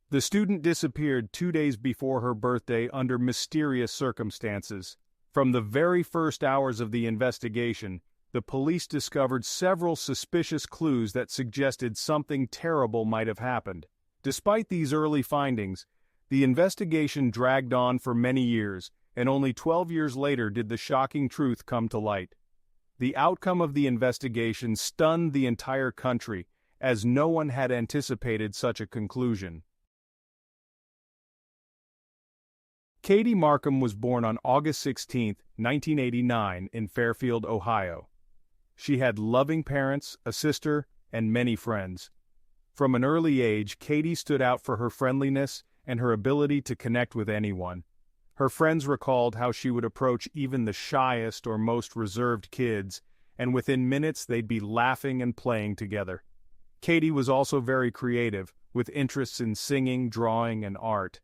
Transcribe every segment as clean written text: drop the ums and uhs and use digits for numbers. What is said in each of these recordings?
The student disappeared 2 days before her birthday under mysterious circumstances. From the very first hours of the investigation, the police discovered several suspicious clues that suggested something terrible might have happened. Despite these early findings, the investigation dragged on for many years, and only 12 years later did the shocking truth come to light. The outcome of the investigation stunned the entire country, as no one had anticipated such a conclusion. Katie Markham was born on August 16, 1989, in Fairfield, Ohio. She had loving parents, a sister, and many friends. From an early age, Katie stood out for her friendliness and her ability to connect with anyone. Her friends recalled how she would approach even the shyest or most reserved kids, and within minutes they'd be laughing and playing together. Katie was also very creative, with interests in singing, drawing, and art.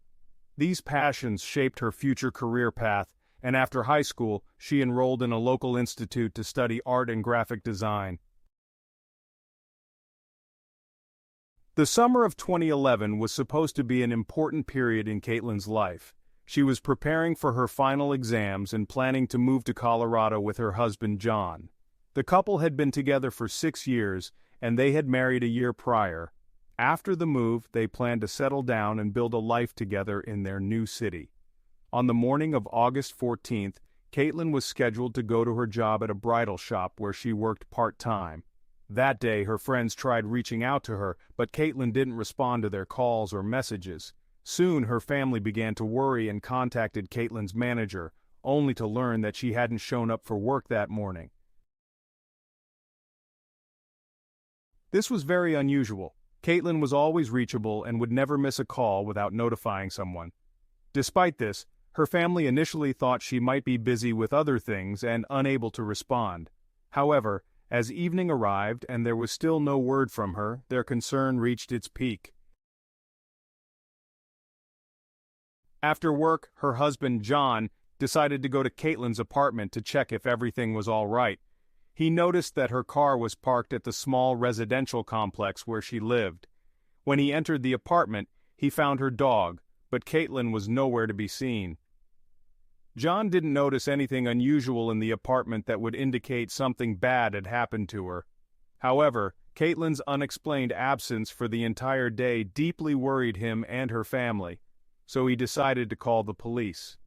These passions shaped her future career path, and after high school, she enrolled in a local institute to study art and graphic design. The summer of 2011 was supposed to be an important period in Katelyn's life. She was preparing for her final exams and planning to move to Colorado with her husband John. The couple had been together for 6 years, and they had married a year prior. After the move, they planned to settle down and build a life together in their new city. On the morning of August 14th, Katelyn was scheduled to go to her job at a bridal shop where she worked part-time. That day, her friends tried reaching out to her, but Katelyn didn't respond to their calls or messages. Soon, her family began to worry and contacted Katelyn's manager, only to learn that she hadn't shown up for work that morning. This was very unusual. Katelyn was always reachable and would never miss a call without notifying someone. Despite this, her family initially thought she might be busy with other things and unable to respond. However, as evening arrived and there was still no word from her, their concern reached its peak. After work, her husband John decided to go to Katelyn's apartment to check if everything was all right. He noticed that her car was parked at the small residential complex where she lived. When he entered the apartment, he found her dog, but Katelyn was nowhere to be seen. John didn't notice anything unusual in the apartment that would indicate something bad had happened to her. However, Katelyn's unexplained absence for the entire day deeply worried him and her family, so he decided to call the police.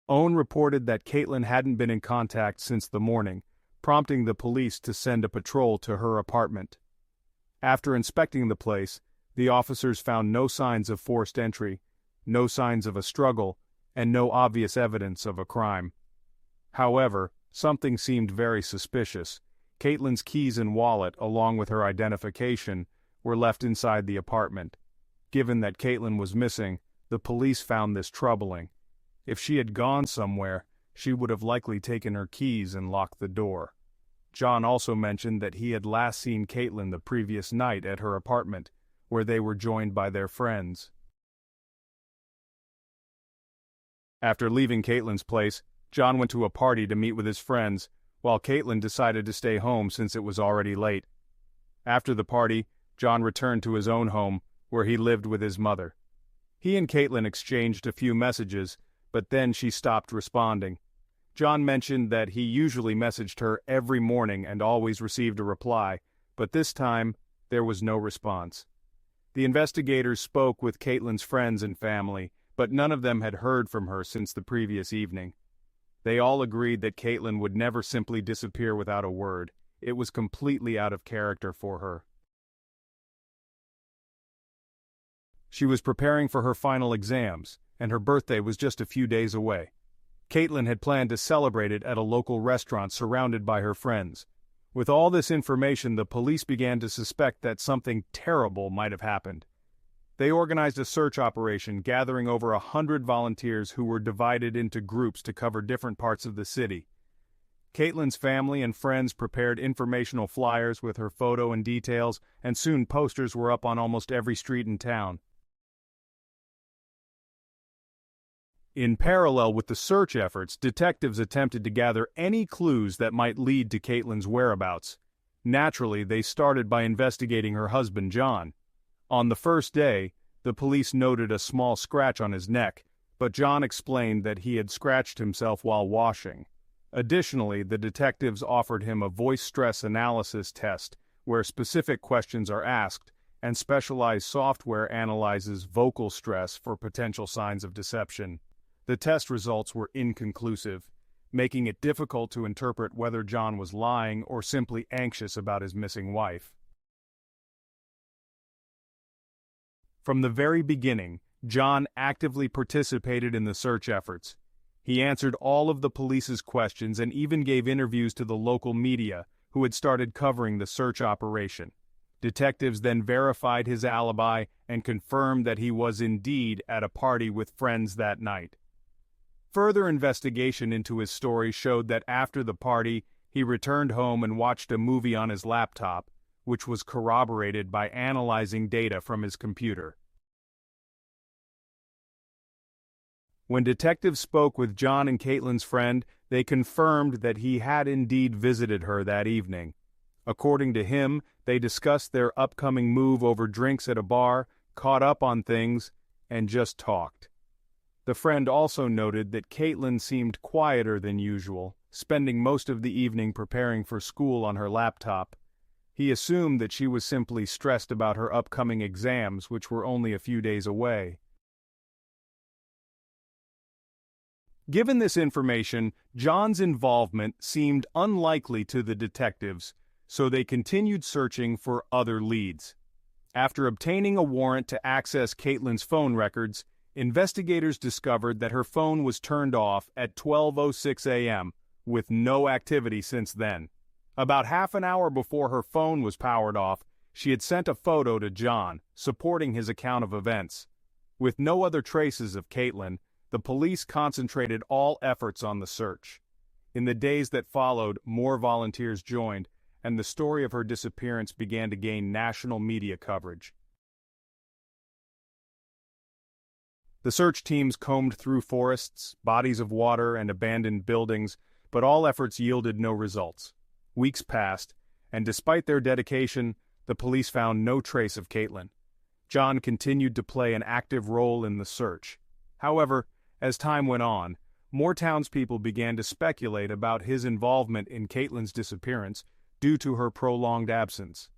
Owen reported that Katelyn hadn't been in contact since the morning, prompting the police to send a patrol to her apartment. After inspecting the place, the officers found no signs of forced entry, no signs of a struggle, and no obvious evidence of a crime. However, something seemed very suspicious. Katelyn's keys and wallet, along with her identification, were left inside the apartment. Given that Katelyn was missing, the police found this troubling. If she had gone somewhere, she would have likely taken her keys and locked the door. John also mentioned that he had last seen Katelyn the previous night at her apartment, where they were joined by their friends. After leaving Katelyn's place, John went to a party to meet with his friends, while Katelyn decided to stay home since it was already late. After the party, John returned to his own home, where he lived with his mother. He and Katelyn exchanged a few messages, but then she stopped responding. John mentioned that he usually messaged her every morning and always received a reply, but this time, there was no response. The investigators spoke with Katelyn's friends and family, but none of them had heard from her since the previous evening. They all agreed that Katelyn would never simply disappear without a word. It was completely out of character for her. She was preparing for her final exams, and her birthday was just a few days away. Katelyn had planned to celebrate it at a local restaurant surrounded by her friends. With all this information, the police began to suspect that something terrible might have happened. They organized a search operation, gathering over 100 volunteers who were divided into groups to cover different parts of the city. Katelyn's family and friends prepared informational flyers with her photo and details, and soon posters were up on almost every street in town. In parallel with the search efforts, detectives attempted to gather any clues that might lead to Katelyn's whereabouts. Naturally, they started by investigating her husband John. On the first day, the police noted a small scratch on his neck, but John explained that he had scratched himself while washing. Additionally, the detectives offered him a voice stress analysis test, where specific questions are asked, and specialized software analyzes vocal stress for potential signs of deception. The test results were inconclusive, making it difficult to interpret whether John was lying or simply anxious about his missing wife. From the very beginning, John actively participated in the search efforts. He answered all of the police's questions and even gave interviews to the local media, who had started covering the search operation. Detectives then verified his alibi and confirmed that he was indeed at a party with friends that night. Further investigation into his story showed that after the party, he returned home and watched a movie on his laptop, which was corroborated by analyzing data from his computer. When detectives spoke with John and Katelyn's friend, they confirmed that he had indeed visited her that evening. According to him, they discussed their upcoming move over drinks at a bar, caught up on things, and just talked. The friend also noted that Katelyn seemed quieter than usual, spending most of the evening preparing for school on her laptop. He assumed that she was simply stressed about her upcoming exams, which were only a few days away. Given this information, John's involvement seemed unlikely to the detectives, so they continued searching for other leads. After obtaining a warrant to access Katelyn's phone records, investigators discovered that her phone was turned off at 12:06 a.m., with no activity since then. About half an hour before her phone was powered off, she had sent a photo to John, supporting his account of events. With no other traces of Katelyn, the police concentrated all efforts on the search. In the days that followed, more volunteers joined, and the story of her disappearance began to gain national media coverage. The search teams combed through forests, bodies of water, and abandoned buildings, but all efforts yielded no results. Weeks passed, and despite their dedication, the police found no trace of Katelyn. John continued to play an active role in the search. However, as time went on, more townspeople began to speculate about his involvement in Katelyn's disappearance due to her prolonged absence.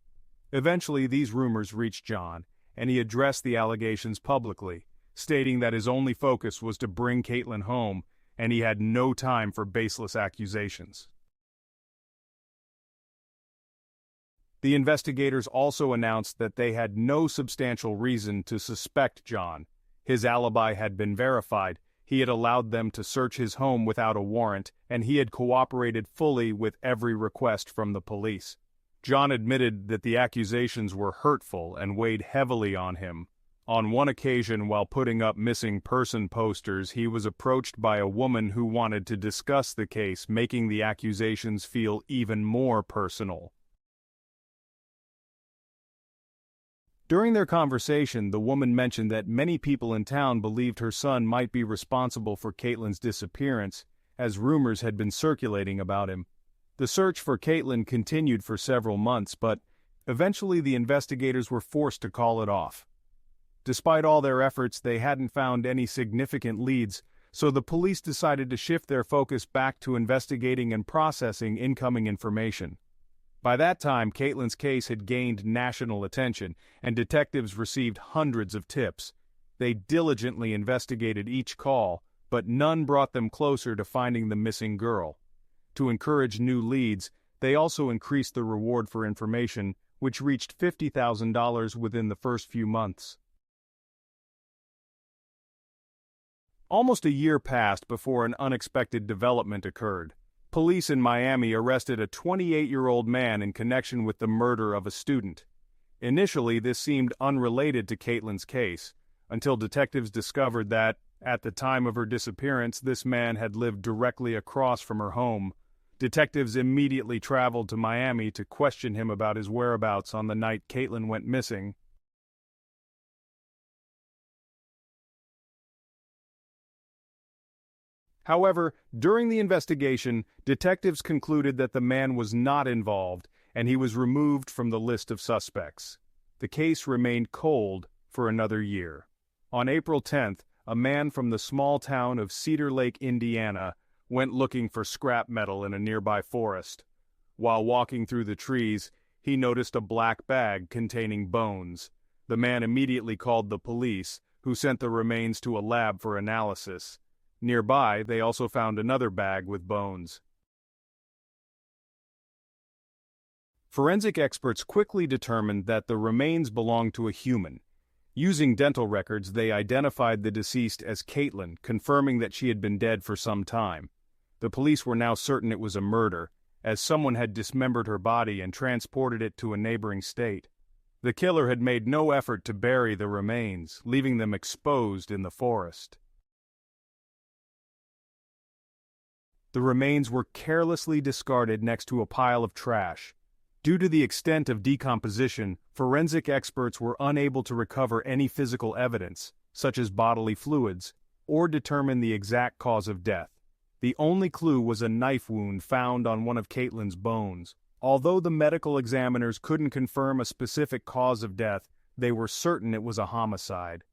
Eventually, these rumors reached John, and he addressed the allegations publicly, stating that his only focus was to bring Katelyn home, and he had no time for baseless accusations. The investigators also announced that they had no substantial reason to suspect John. His alibi had been verified, he had allowed them to search his home without a warrant, and he had cooperated fully with every request from the police. John admitted that the accusations were hurtful and weighed heavily on him. On one occasion, while putting up missing person posters, he was approached by a woman who wanted to discuss the case, making the accusations feel even more personal. During their conversation, the woman mentioned that many people in town believed her son might be responsible for Katelyn's disappearance, as rumors had been circulating about him. The search for Katelyn continued for several months, but eventually the investigators were forced to call it off. Despite all their efforts, they hadn't found any significant leads, so the police decided to shift their focus back to investigating and processing incoming information. By that time, Katelyn's case had gained national attention, and detectives received hundreds of tips. They diligently investigated each call, but none brought them closer to finding the missing girl. To encourage new leads, they also increased the reward for information, which reached $50,000 within the first few months. Almost a year passed before an unexpected development occurred. Police in Miami arrested a 28-year-old man in connection with the murder of a student. Initially, this seemed unrelated to Katelyn's case, until detectives discovered that, at the time of her disappearance, this man had lived directly across from her home. Detectives immediately traveled to Miami to question him about his whereabouts on the night Katelyn went missing. However, during the investigation, detectives concluded that the man was not involved, and he was removed from the list of suspects. The case remained cold for another year. On April 10th, a man from the small town of Cedar Lake, Indiana, went looking for scrap metal in a nearby forest. While walking through the trees, he noticed a black bag containing bones. The man immediately called the police, who sent the remains to a lab for analysis. Nearby, they also found another bag with bones. Forensic experts quickly determined that the remains belonged to a human. Using dental records, they identified the deceased as Katelyn, confirming that she had been dead for some time. The police were now certain it was a murder, as someone had dismembered her body and transported it to a neighboring state. The killer had made no effort to bury the remains, leaving them exposed in the forest. The remains were carelessly discarded next to a pile of trash. Due to the extent of decomposition, forensic experts were unable to recover any physical evidence, such as bodily fluids, or determine the exact cause of death. The only clue was a knife wound found on one of Katelyn's bones. Although the medical examiners couldn't confirm a specific cause of death, they were certain it was a homicide.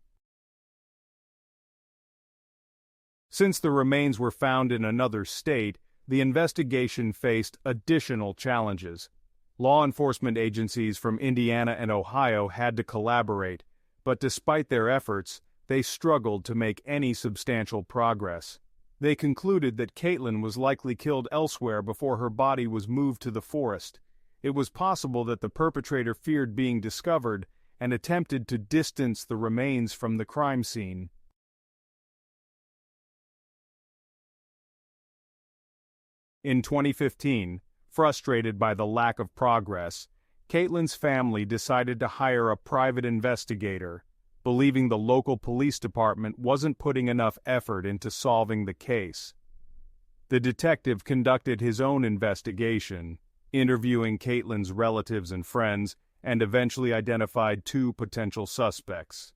Since the remains were found in another state, the investigation faced additional challenges. Law enforcement agencies from Indiana and Ohio had to collaborate, but despite their efforts, they struggled to make any substantial progress. They concluded that Katelyn was likely killed elsewhere before her body was moved to the forest. It was possible that the perpetrator feared being discovered and attempted to distance the remains from the crime scene. In 2015, frustrated by the lack of progress, Katelyn's family decided to hire a private investigator, believing the local police department wasn't putting enough effort into solving the case. The detective conducted his own investigation, interviewing Katelyn's relatives and friends, and eventually identified 2 potential suspects.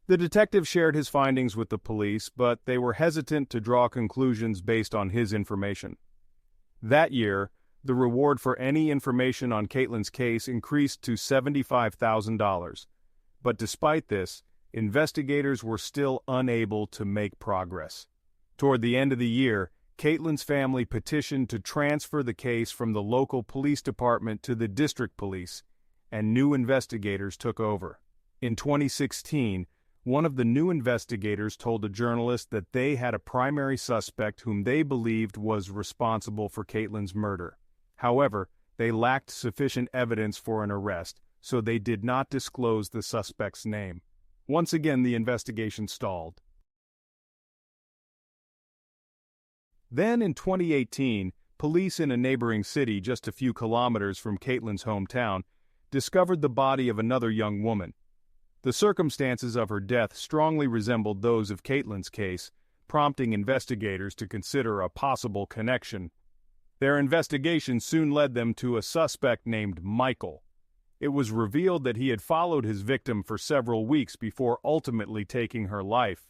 The detective shared his findings with the police, but they were hesitant to draw conclusions based on his information. That year, the reward for any information on Katelyn's case increased to $75,000. But despite this, investigators were still unable to make progress. Toward the end of the year, Katelyn's family petitioned to transfer the case from the local police department to the district police, and new investigators took over. In 2016, one of the new investigators told a journalist that they had a primary suspect whom they believed was responsible for Katelyn's murder. However, they lacked sufficient evidence for an arrest, so they did not disclose the suspect's name. Once again, the investigation stalled. Then, in 2018, police in a neighboring city just a few kilometers from Katelyn's hometown discovered the body of another young woman. The circumstances of her death strongly resembled those of Katelyn's case, prompting investigators to consider a possible connection. Their investigation soon led them to a suspect named Michael. It was revealed that he had followed his victim for several weeks before ultimately taking her life.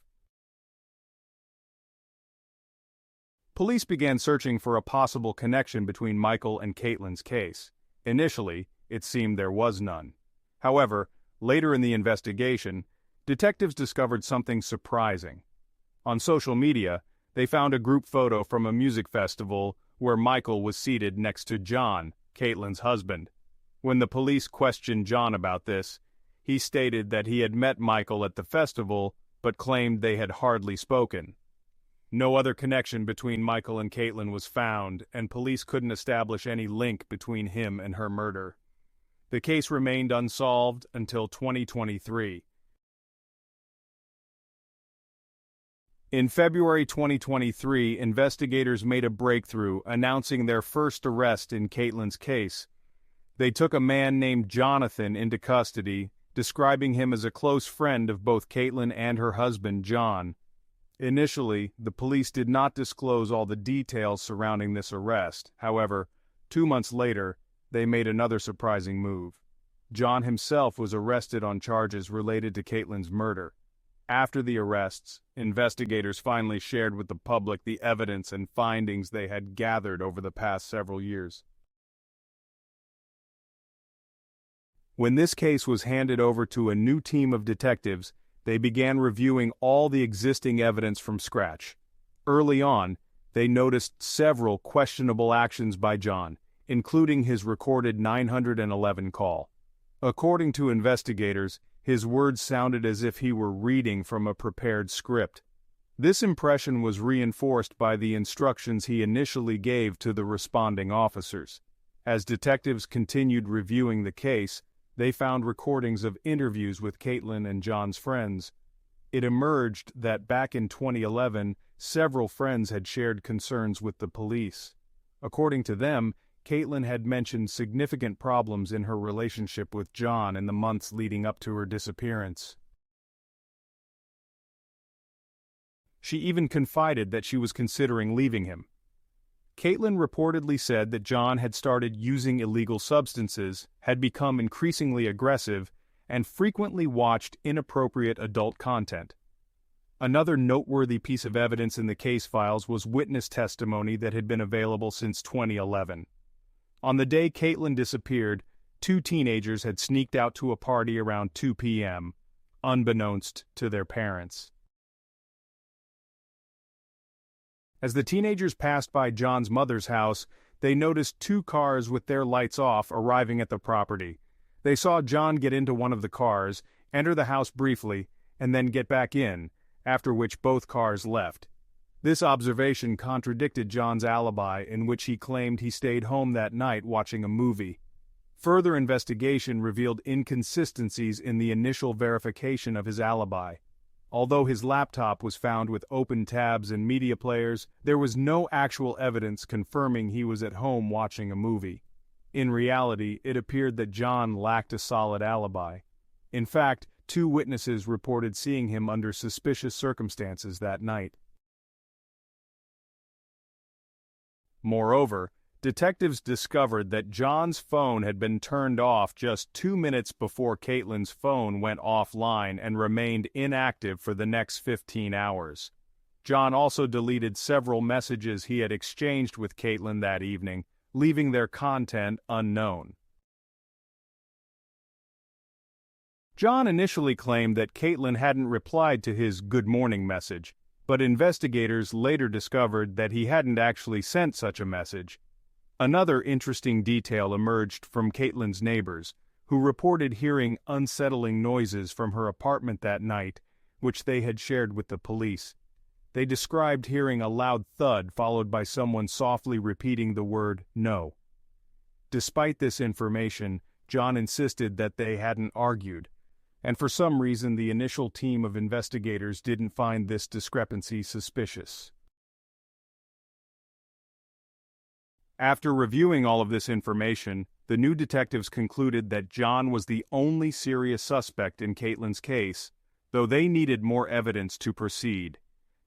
Police began searching for a possible connection between Michael and Katelyn's case. Initially, it seemed there was none. However, later in the investigation, detectives discovered something surprising. On social media, they found a group photo from a music festival where Michael was seated next to John, Katelyn's husband. When the police questioned John about this, he stated that he had met Michael at the festival, but claimed they had hardly spoken. No other connection between Michael and Katelyn was found, and police couldn't establish any link between him and her murder. The case remained unsolved until 2023. In February 2023, investigators made a breakthrough, announcing their first arrest in Katelyn's case. They took a man named Jonathan into custody, describing him as a close friend of both Katelyn and her husband, John. Initially, the police did not disclose all the details surrounding this arrest. However, 2 months later, they made another surprising move. John himself was arrested on charges related to Katelyn's murder. After the arrests, investigators finally shared with the public the evidence and findings they had gathered over the past several years. When this case was handed over to a new team of detectives, they began reviewing all the existing evidence from scratch. Early on, they noticed several questionable actions by John, including his recorded 911 call. According to investigators, his words sounded as if he were reading from a prepared script. This impression was reinforced by the instructions he initially gave to the responding officers. As detectives continued reviewing the case, they found recordings of interviews with Katelyn and John's friends. It emerged that back in 2011, several friends had shared concerns with the police. According to them, Katelyn had mentioned significant problems in her relationship with John in the months leading up to her disappearance. She even confided that she was considering leaving him. Katelyn reportedly said that John had started using illegal substances, had become increasingly aggressive, and frequently watched inappropriate adult content. Another noteworthy piece of evidence in the case files was witness testimony that had been available since 2011. On the day Katelyn disappeared, 2 teenagers had sneaked out to a party around 2 p.m., unbeknownst to their parents. As the teenagers passed by John's mother's house, they noticed 2 cars with their lights off arriving at the property. They saw John get into one of the cars, enter the house briefly, and then get back in, after which both cars left. This observation contradicted John's alibi, in which he claimed he stayed home that night watching a movie. Further investigation revealed inconsistencies in the initial verification of his alibi. Although his laptop was found with open tabs and media players, there was no actual evidence confirming he was at home watching a movie. In reality, it appeared that John lacked a solid alibi. In fact, 2 witnesses reported seeing him under suspicious circumstances that night. Moreover, detectives discovered that John's phone had been turned off just 2 minutes before Katelyn's phone went offline and remained inactive for the next 15 hours. John also deleted several messages he had exchanged with Katelyn that evening, leaving their content unknown. John initially claimed that Katelyn hadn't replied to his good morning message, but investigators later discovered that he hadn't actually sent such a message. Another interesting detail emerged from Katelyn's neighbors, who reported hearing unsettling noises from her apartment that night, which they had shared with the police. They described hearing a loud thud followed by someone softly repeating the word "no." Despite this information, John insisted that they hadn't argued, and for some reason the initial team of investigators didn't find this discrepancy suspicious. After reviewing all of this information, the new detectives concluded that John was the only serious suspect in Katelyn's case, though they needed more evidence to proceed.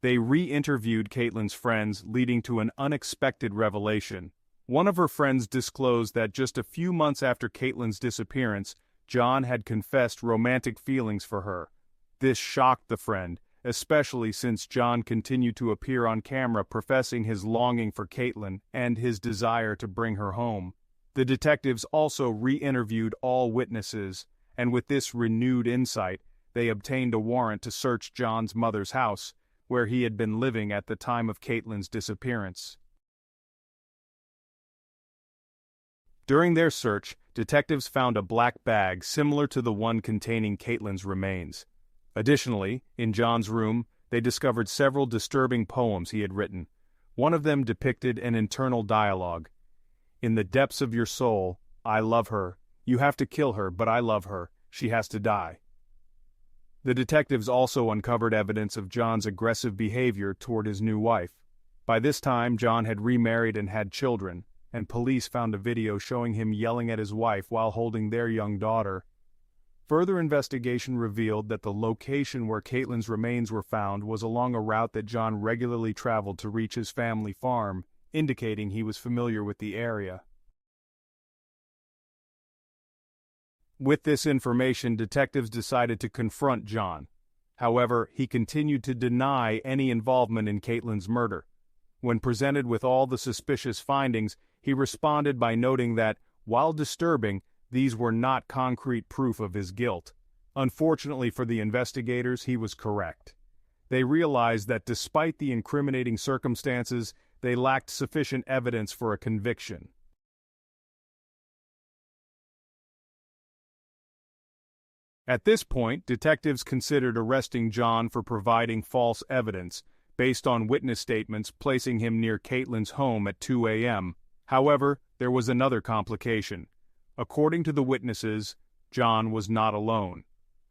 They re-interviewed Katelyn's friends, leading to an unexpected revelation. One of her friends disclosed that just a few months after Katelyn's disappearance, John had confessed romantic feelings for her. This shocked the friend, especially since John continued to appear on camera professing his longing for Katelyn and his desire to bring her home. The detectives also re-interviewed all witnesses, and with this renewed insight, they obtained a warrant to search John's mother's house, where he had been living at the time of Katelyn's disappearance. During their search, detectives found a black bag similar to the one containing Katelyn's remains. Additionally, in John's room, they discovered several disturbing poems he had written. One of them depicted an internal dialogue. "In the depths of your soul, I love her. You have to kill her, but I love her. She has to die." The detectives also uncovered evidence of John's aggressive behavior toward his new wife. By this time, John had remarried and had children, and police found a video showing him yelling at his wife while holding their young daughter. Further investigation revealed that the location where Katelyn's remains were found was along a route that John regularly traveled to reach his family farm, indicating he was familiar with the area. With this information, detectives decided to confront John. However, he continued to deny any involvement in Katelyn's murder. When presented with all the suspicious findings, he responded by noting that, while disturbing, these were not concrete proof of his guilt. Unfortunately for the investigators, he was correct. They realized that despite the incriminating circumstances, they lacked sufficient evidence for a conviction. At this point, detectives considered arresting John for providing false evidence, based on witness statements placing him near Katelyn's home at 2 a.m. However, there was another complication. According to the witnesses, John was not alone.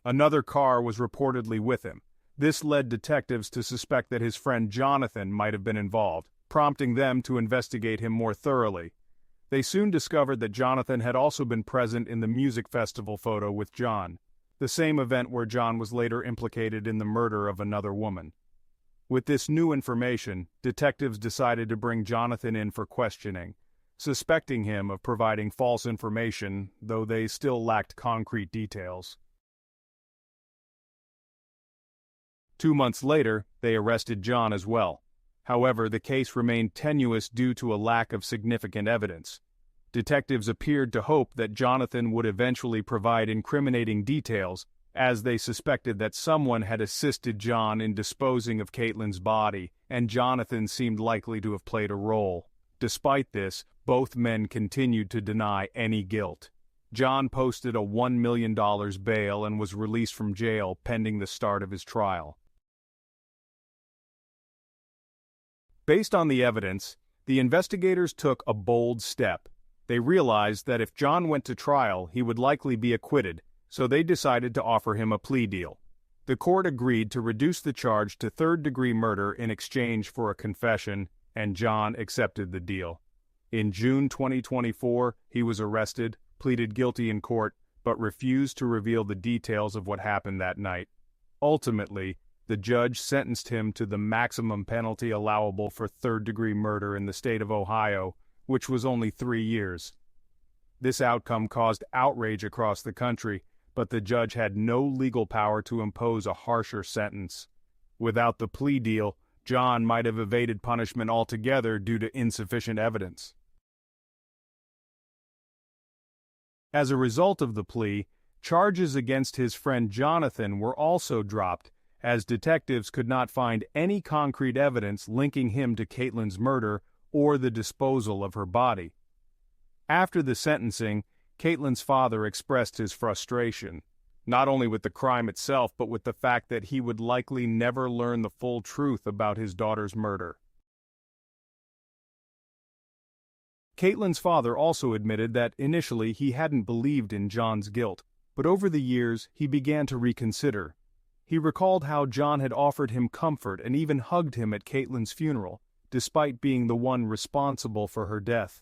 Another car was reportedly with him. This led detectives to suspect that his friend Jonathan might have been involved, prompting them to investigate him more thoroughly. They soon discovered that Jonathan had also been present in the music festival photo with John, the same event where John was later implicated in the murder of another woman. With this new information, detectives decided to bring Jonathan in for questioning, suspecting him of providing false information, though they still lacked concrete details. 2 months later, they arrested John as well. However, the case remained tenuous due to a lack of significant evidence. Detectives appeared to hope that Jonathan would eventually provide incriminating details, as they suspected that someone had assisted John in disposing of Katelyn's body, and Jonathan seemed likely to have played a role. Despite this, both men continued to deny any guilt. John posted a $1 million bail and was released from jail pending the start of his trial. Based on the evidence, the investigators took a bold step. They realized that if John went to trial, he would likely be acquitted, so they decided to offer him a plea deal. The court agreed to reduce the charge to third-degree murder in exchange for a confession, and John accepted the deal. In June 2024, he was arrested, pleaded guilty in court, but refused to reveal the details of what happened that night. Ultimately, the judge sentenced him to the maximum penalty allowable for third-degree murder in the state of Ohio, which was only 3 years. This outcome caused outrage across the country, but the judge had no legal power to impose a harsher sentence. Without the plea deal, John might have evaded punishment altogether due to insufficient evidence. As a result of the plea, charges against his friend Jonathan were also dropped, as detectives could not find any concrete evidence linking him to Katelyn's murder or the disposal of her body. After the sentencing, Katelyn's father expressed his frustration, not only with the crime itself but with the fact that he would likely never learn the full truth about his daughter's murder. Katelyn's father also admitted that initially he hadn't believed in John's guilt, but over the years he began to reconsider. He recalled how John had offered him comfort and even hugged him at Katelyn's funeral, despite being the one responsible for her death.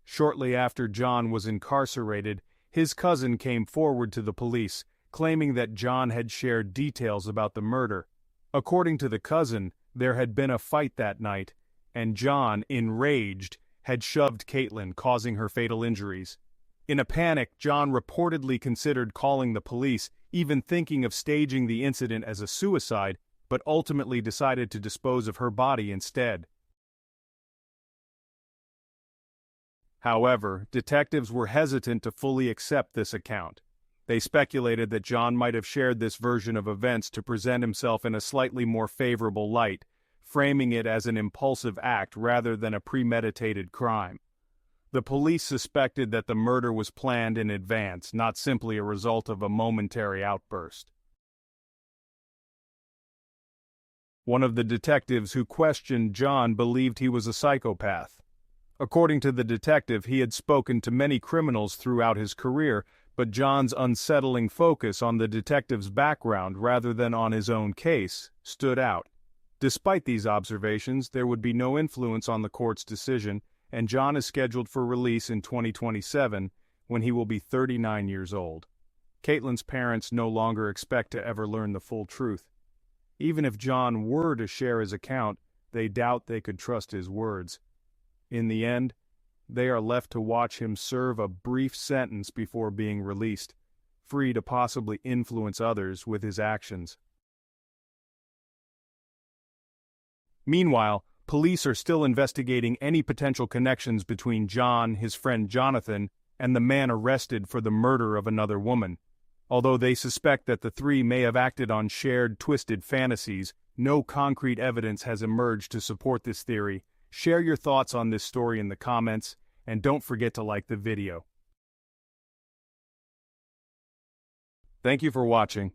Shortly after John was incarcerated, his cousin came forward to the police, claiming that John had shared details about the murder. According to the cousin, there had been a fight that night, and John, enraged, had shoved Katelyn, causing her fatal injuries. In a panic, John reportedly considered calling the police, even thinking of staging the incident as a suicide, but ultimately decided to dispose of her body instead. However, detectives were hesitant to fully accept this account. They speculated that John might have shared this version of events to present himself in a slightly more favorable light, framing it as an impulsive act rather than a premeditated crime. The police suspected that the murder was planned in advance, not simply a result of a momentary outburst. One of the detectives who questioned John believed he was a psychopath. According to the detective, he had spoken to many criminals throughout his career, but John's unsettling focus on the detective's background rather than on his own case stood out. Despite these observations, there would be no influence on the court's decision, and John is scheduled for release in 2027, when he will be 39 years old. Katelyn's parents no longer expect to ever learn the full truth. Even if John were to share his account, they doubt they could trust his words. In the end, they are left to watch him serve a brief sentence before being released, free to possibly influence others with his actions. Meanwhile, police are still investigating any potential connections between John, his friend Jonathan, and the man arrested for the murder of another woman. Although they suspect that the three may have acted on shared, twisted fantasies, no concrete evidence has emerged to support this theory. Share your thoughts on this story in the comments, and don't forget to like the video. Thank you for watching.